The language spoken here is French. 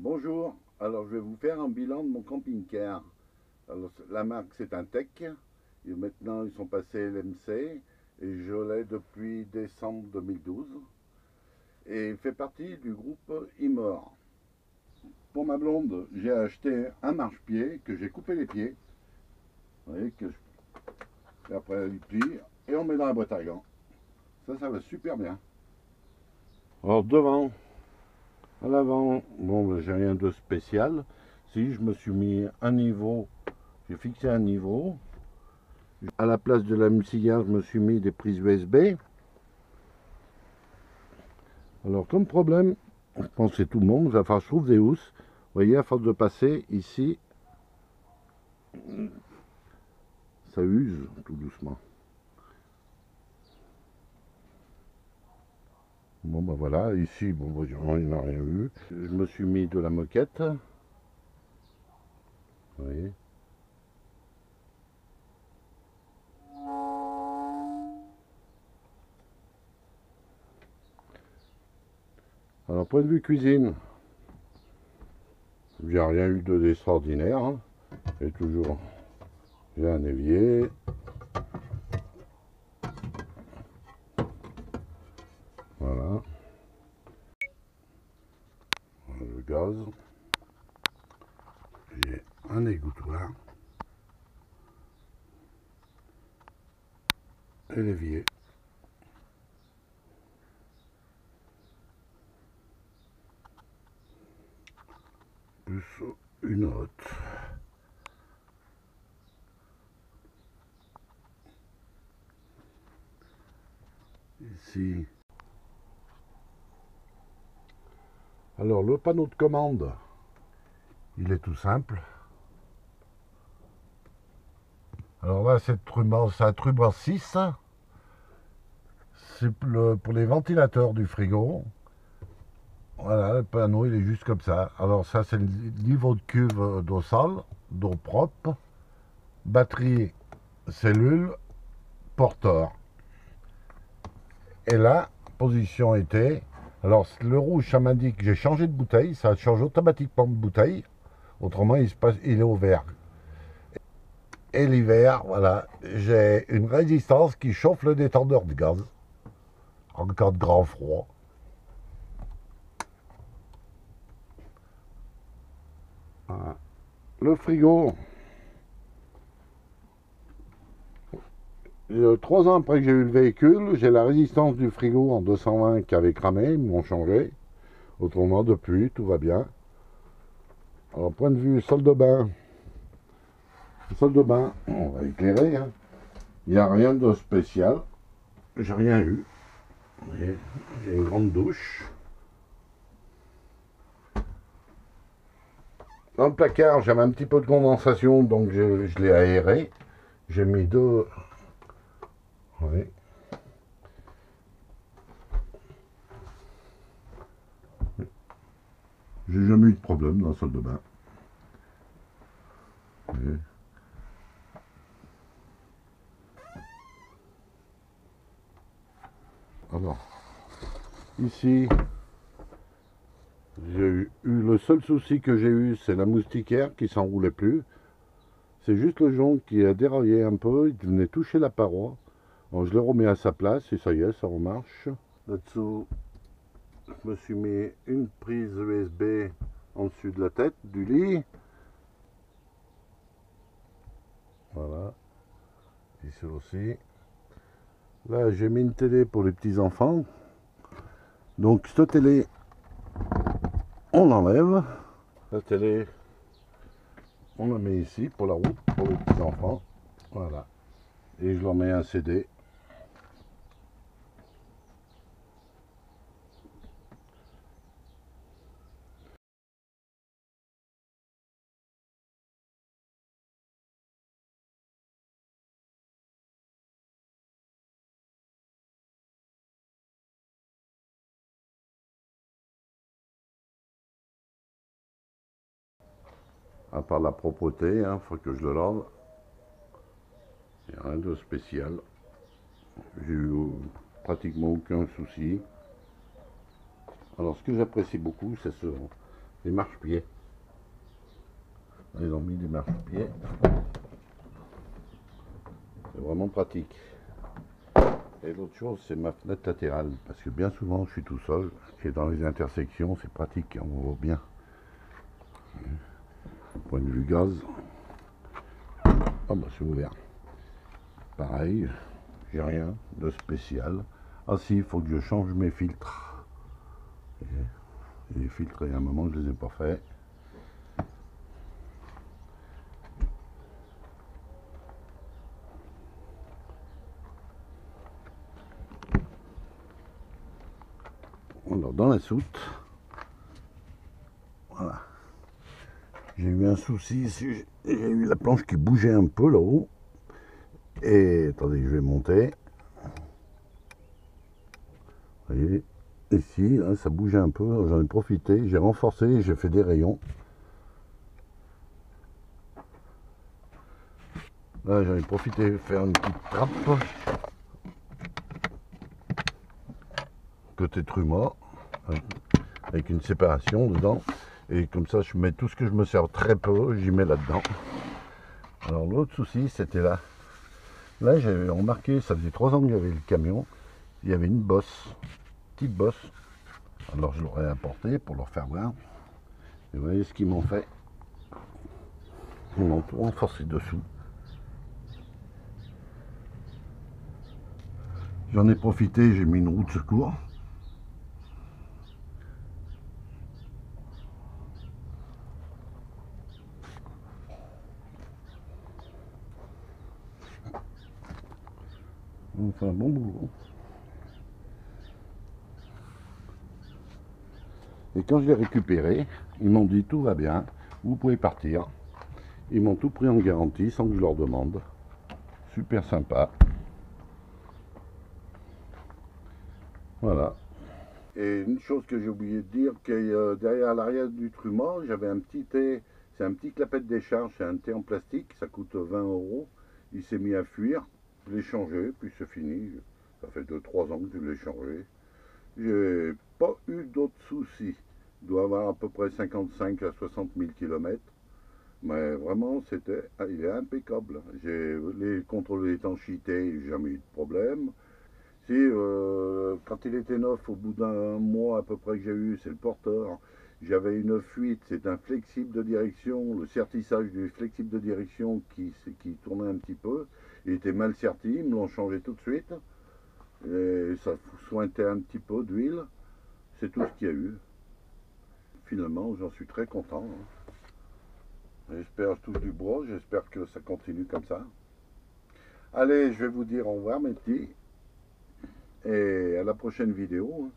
Bonjour, alors je vais vous faire un bilan de mon camping-car. Alors la marque c'est un Tech, et maintenant ils sont passés LMC et je l'ai depuis décembre 2012 et il fait partie du groupe Imor. Pour ma blonde, j'ai acheté un marchepied que j'ai coupé les pieds, vous voyez, et après il plie et on met dans la boîte à gants. Ça va super bien. Alors devant, à l'avant, bon, j'ai rien de spécial. Si je me suis mis un niveau, j'ai fixé un niveau. À la place de la cigare, je me suis mis des prises USB. Alors, comme problème, je pense que c'est tout le monde, il va falloir que je trouve des housses. Vous voyez, à force de passer ici, ça use tout doucement. Bon, ben voilà, ici, bon, il n'y en a rien eu. Je me suis mis de la moquette. Vous voyez. Alors, point de vue cuisine, j'ai rien eu d'extraordinaire. Hein. J'ai toujours j'ai un évier. Voilà. Le gaz. J'ai un égouttoir. Et l'évier. Plus une hotte. Ici. Alors le panneau de commande, il est tout simple. Alors là c'est un Truban 6. C'est pour les ventilateurs du frigo. Voilà, le panneau il est juste comme ça. Alors ça c'est le niveau de cuve d'eau sale, d'eau propre, batterie, cellule, porteur. Et là, position été. Alors le rouge ça m'indique que j'ai changé de bouteille, ça change automatiquement de bouteille. Autrement il est au vert. Et l'hiver, voilà, j'ai une résistance qui chauffe le détendeur de gaz en cas de grand froid. Voilà. Le frigo, 3 ans après que j'ai eu le véhicule, j'ai la résistance du frigo en 220 qui avait cramé, ils m'ont changé. Autrement, depuis, tout va bien. Alors, point de vue salle de bain, on va éclairer. Hein. Il n'y a rien de spécial. J'ai rien eu. J'ai une grande douche. Dans le placard, j'avais un petit peu de condensation, donc je l'ai aéré. J'ai mis 2. Oui. J'ai jamais eu de problème dans la salle de bain. Oui. Alors, ici, le seul souci que j'ai eu, c'est la moustiquaire qui s'enroulait plus. C'est juste le jonc qui a déraillé un peu, il venait toucher la paroi. Alors, je le remets à sa place et ça y est, ça remarche. Là-dessous, je me suis mis une prise USB en dessus de la tête du lit. Voilà. Ici aussi. Là, j'ai mis une télé pour les petits enfants. Donc, cette télé, on l'enlève. La télé, on la met ici pour la route, pour les petits enfants. Voilà. Et je leur mets un CD. À part la propreté, hein, faut que je le lave. Il n'y a rien de spécial. J'ai eu pratiquement aucun souci. Alors ce que j'apprécie beaucoup, c'est des marchepieds. Ils ont mis des marchepieds. C'est vraiment pratique. Et l'autre chose, c'est ma fenêtre latérale, parce que bien souvent je suis tout seul, et dans les intersections, c'est pratique, on voit bien. Point de vue gaz, ah bah c'est ouvert. Pareil, j'ai rien de spécial. Ah si, il faut que je change mes filtres. Et les filtres, il y a un moment, je les ai pas faits. Alors dans la soute, voilà, j'ai eu un souci, j'ai eu la planche qui bougeait un peu là-haut, et attendez, je vais monter, vous voyez, ici, là, ça bougeait un peu, j'en ai profité, j'ai renforcé, j'ai fait des rayons, là j'en ai profité de faire une petite trappe, côté truma, avec une séparation dedans, et comme ça je mets tout ce que je me sers très peu, j'y mets là-dedans. Alors l'autre souci c'était là, j'avais remarqué, ça faisait 3 ans que j'avais le camion, il y avait une bosse, petite bosse, alors je l'aurais apporté pour leur faire voir, et vous voyez ce qu'ils m'ont fait, ils m'ont tout renforcé dessous. J'en ai profité, j'ai mis une roue de secours. On fait un bon boulot. Et quand je l'ai récupéré, ils m'ont dit tout va bien, vous pouvez partir. Ils m'ont tout pris en garantie sans que je leur demande. Super sympa. Voilà. Et une chose que j'ai oublié de dire, que derrière l'arrière du trumeau, j'avais un petit thé, c'est un petit clapet de décharge, c'est un thé en plastique, ça coûte 20 €. Il s'est mis à fuir, je l'ai changé, puis c'est fini. Ça fait 2-3 ans que je l'ai changé. J'ai pas eu d'autres soucis. Il doit avoir à peu près 55 à 60 000 km. Mais vraiment, il est impeccable. J'ai les contrôles d'étanchéité, jamais eu de problème. Si, quand il était neuf, au bout d'un mois à peu près que j'ai eu, c'est le porteur. J'avais une fuite, c'est un flexible de direction, le sertissage du flexible de direction qui tournait un petit peu. Il était mal serti, ils me l'ont changé tout de suite. Et ça sointait un petit peu d'huile. C'est tout ce qu'il y a eu. Finalement, j'en suis très content. J'espère, je touche du bois, j'espère que ça continue comme ça. Allez, je vais vous dire au revoir mes petits. Et à la prochaine vidéo.